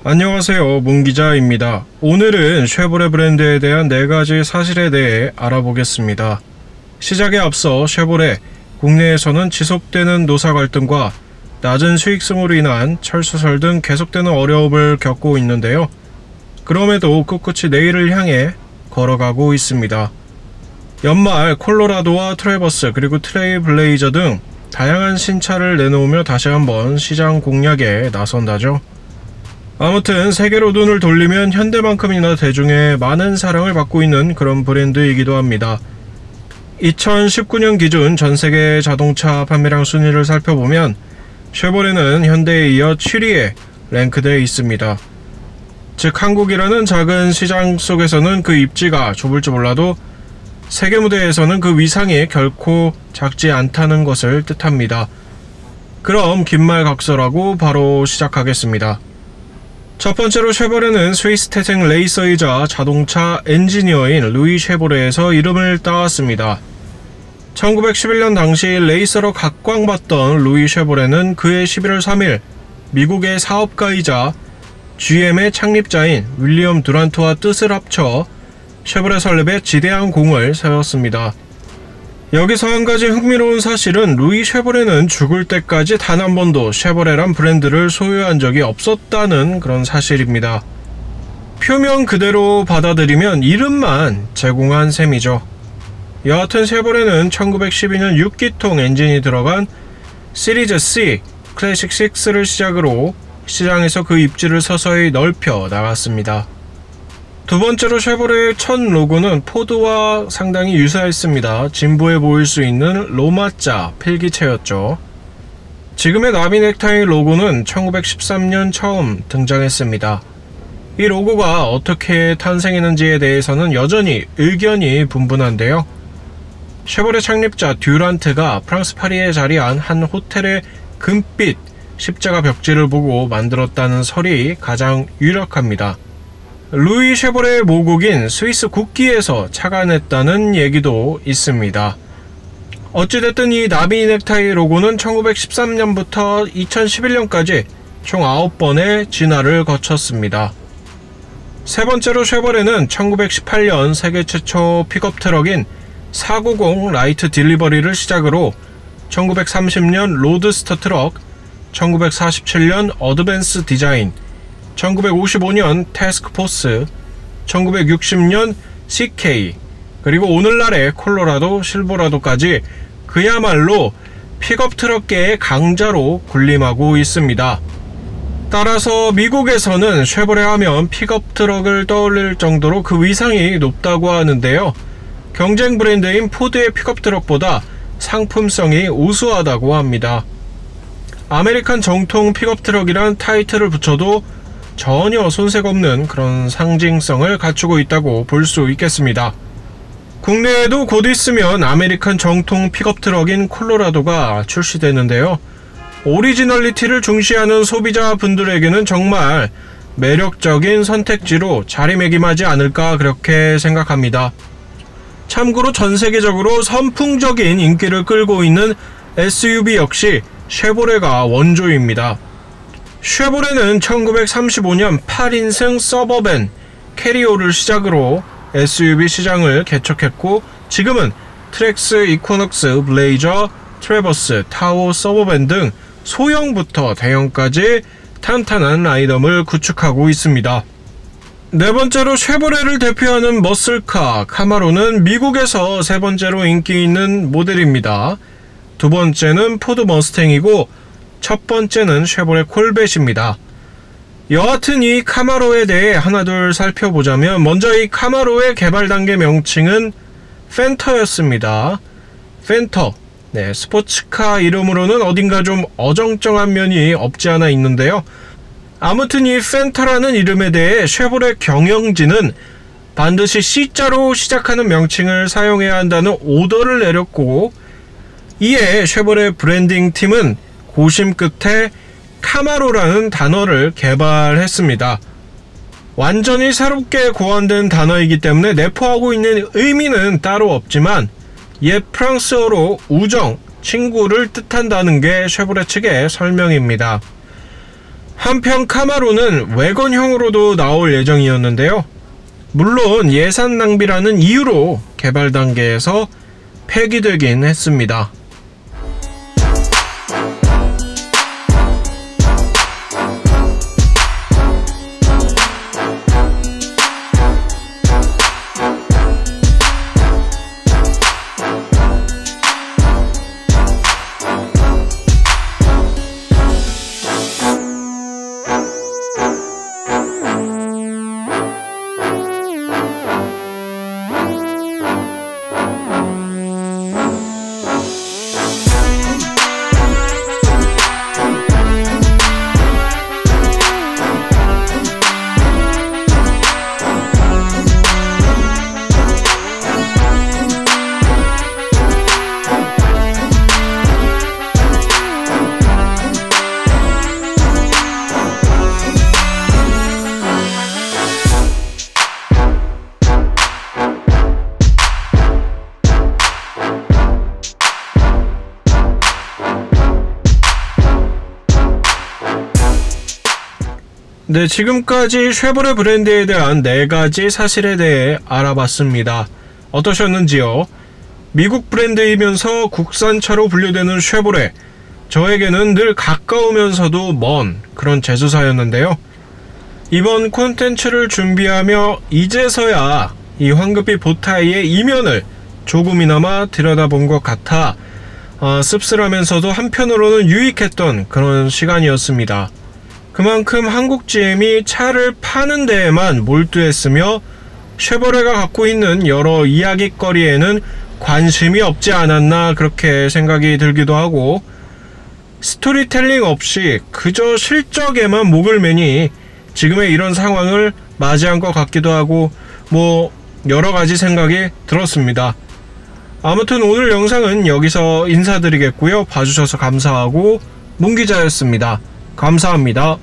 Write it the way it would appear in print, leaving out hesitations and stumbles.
안녕하세요, 문기자입니다. 오늘은 쉐보레 브랜드에 대한 4가지 사실에 대해 알아보겠습니다. 시작에 앞서 쉐보레, 국내에서는 지속되는 노사 갈등과 낮은 수익성으로 인한 철수설 등 계속되는 어려움을 겪고 있는데요. 그럼에도 꿋꿋이 내일을 향해 걸어가고 있습니다. 연말 콜로라도와 트래버스 그리고 트레일 블레이저 등 다양한 신차를 내놓으며 다시 한번 시장 공략에 나선다죠. 아무튼 세계로 눈을 돌리면 현대만큼이나 대중의 많은 사랑을 받고 있는 그런 브랜드이기도 합니다. 2019년 기준 전세계 자동차 판매량 순위를 살펴보면 쉐보레는 현대에 이어 7위에 랭크되어 있습니다. 즉 한국이라는 작은 시장 속에서는 그 입지가 좁을지 몰라도 세계 무대에서는 그 위상이 결코 작지 않다는 것을 뜻합니다. 그럼 긴말 각설하고 바로 시작하겠습니다. 첫 번째로 쉐보레는 스위스 태생 레이서이자 자동차 엔지니어인 루이 쉐보레에서 이름을 따왔습니다. 1911년 당시 레이서로 각광받던 루이 쉐보레는 그해 11월 3일 미국의 사업가이자 GM의 창립자인 윌리엄 두란트와 뜻을 합쳐 쉐보레 설립에 지대한 공을 세웠습니다. 여기서 한 가지 흥미로운 사실은 루이 쉐보레는 죽을 때까지 단 한 번도 쉐보레란 브랜드를 소유한 적이 없었다는 그런 사실입니다. 표면 그대로 받아들이면 이름만 제공한 셈이죠. 여하튼 쉐보레는 1912년 6기통 엔진이 들어간 시리즈 C 클래식 6를 시작으로 시장에서 그 입지를 서서히 넓혀 나갔습니다. 두 번째로 쉐보레의 첫 로고는 포드와 상당히 유사했습니다. 진보해 보일 수 있는 로마자 필기체였죠. 지금의 나비 넥타이 로고는 1913년 처음 등장했습니다. 이 로고가 어떻게 탄생했는지에 대해서는 여전히 의견이 분분한데요. 쉐보레 창립자 듀란트가 프랑스 파리에 자리한 한 호텔의 금빛 십자가 벽지를 보고 만들었다는 설이 가장 유력합니다. 루이 쉐보레의 모국인 스위스 국기에서 착안했다는 얘기도 있습니다. 어찌됐든 이 나비 넥타이 로고는 1913년부터 2011년까지 총 9번의 진화를 거쳤습니다. 세 번째로 쉐보레는 1918년 세계 최초 픽업 트럭인 490 라이트 딜리버리를 시작으로 1930년 로드스터 트럭, 1947년 어드밴스 디자인, 1955년 태스크포스, 1960년 CK, 그리고 오늘날의 콜로라도, 실버라도까지 그야말로 픽업 트럭계의 강자로 군림하고 있습니다. 따라서 미국에서는 쉐보레 하면 픽업 트럭을 떠올릴 정도로 그 위상이 높다고 하는데요. 경쟁 브랜드인 포드의 픽업 트럭보다 상품성이 우수하다고 합니다. 아메리칸 정통 픽업 트럭이란 타이틀을 붙여도 전혀 손색 없는 그런 상징성을 갖추고 있다고 볼 수 있겠습니다. 국내에도 곧 있으면 아메리칸 정통 픽업 트럭인 콜로라도가 출시되는데요. 오리지널리티를 중시하는 소비자분들에게는 정말 매력적인 선택지로 자리매김하지 않을까 그렇게 생각합니다. 참고로 전 세계적으로 선풍적인 인기를 끌고 있는 SUV 역시 쉐보레가 원조입니다. 쉐보레는 1935년 8인승 서버밴 캐리오를 시작으로 SUV 시장을 개척했고 지금은 트랙스, 이코넉스, 블레이저, 트래버스, 타오, 서버밴 등 소형부터 대형까지 탄탄한 라인업을 구축하고 있습니다. 네 번째로 쉐보레를 대표하는 머슬카 카마로는 미국에서 세 번째로 인기 있는 모델입니다. 두 번째는 포드 머스탱이고 첫 번째는 쉐보레 콜벳입니다. 여하튼 이 카마로에 대해 하나둘 살펴보자면 먼저 이 카마로의 개발 단계 명칭은 펜터였습니다. 펜터, 스포츠카 이름으로는 어딘가 좀 어정쩡한 면이 없지 않아 있는데요. 아무튼 이 펜터라는 이름에 대해 쉐보레 경영진은 반드시 C자로 시작하는 명칭을 사용해야 한다는 오더를 내렸고 이에 쉐보레 브랜딩 팀은 고심 끝에 카마로라는 단어를 개발했습니다. 완전히 새롭게 고안된 단어이기 때문에 내포하고 있는 의미는 따로 없지만 옛 프랑스어로 우정, 친구를 뜻한다는 게 쉐보레 측의 설명입니다. 한편 카마로는 외건형으로도 나올 예정이었는데요. 물론 예산 낭비라는 이유로 개발 단계에서 폐기되긴 했습니다. 네, 지금까지 쉐보레 브랜드에 대한 4가지 사실에 대해 알아봤습니다. 어떠셨는지요? 미국 브랜드이면서 국산차로 분류되는 쉐보레, 저에게는 늘 가까우면서도 먼 그런 제조사였는데요. 이번 콘텐츠를 준비하며 이제서야 이 황급히 보타이의 이면을 조금이나마 들여다본 것 같아 씁쓸하면서도 한편으로는 유익했던 그런 시간이었습니다. 그만큼 한국 GM이 차를 파는 데에만 몰두했으며 쉐보레가 갖고 있는 여러 이야깃거리에는 관심이 없지 않았나 그렇게 생각이 들기도 하고, 스토리텔링 없이 그저 실적에만 목을 매니 지금의 이런 상황을 맞이한 것 같기도 하고 여러가지 생각이 들었습니다. 아무튼 오늘 영상은 여기서 인사드리겠고요. 봐주셔서 감사하고 문기자였습니다. 감사합니다.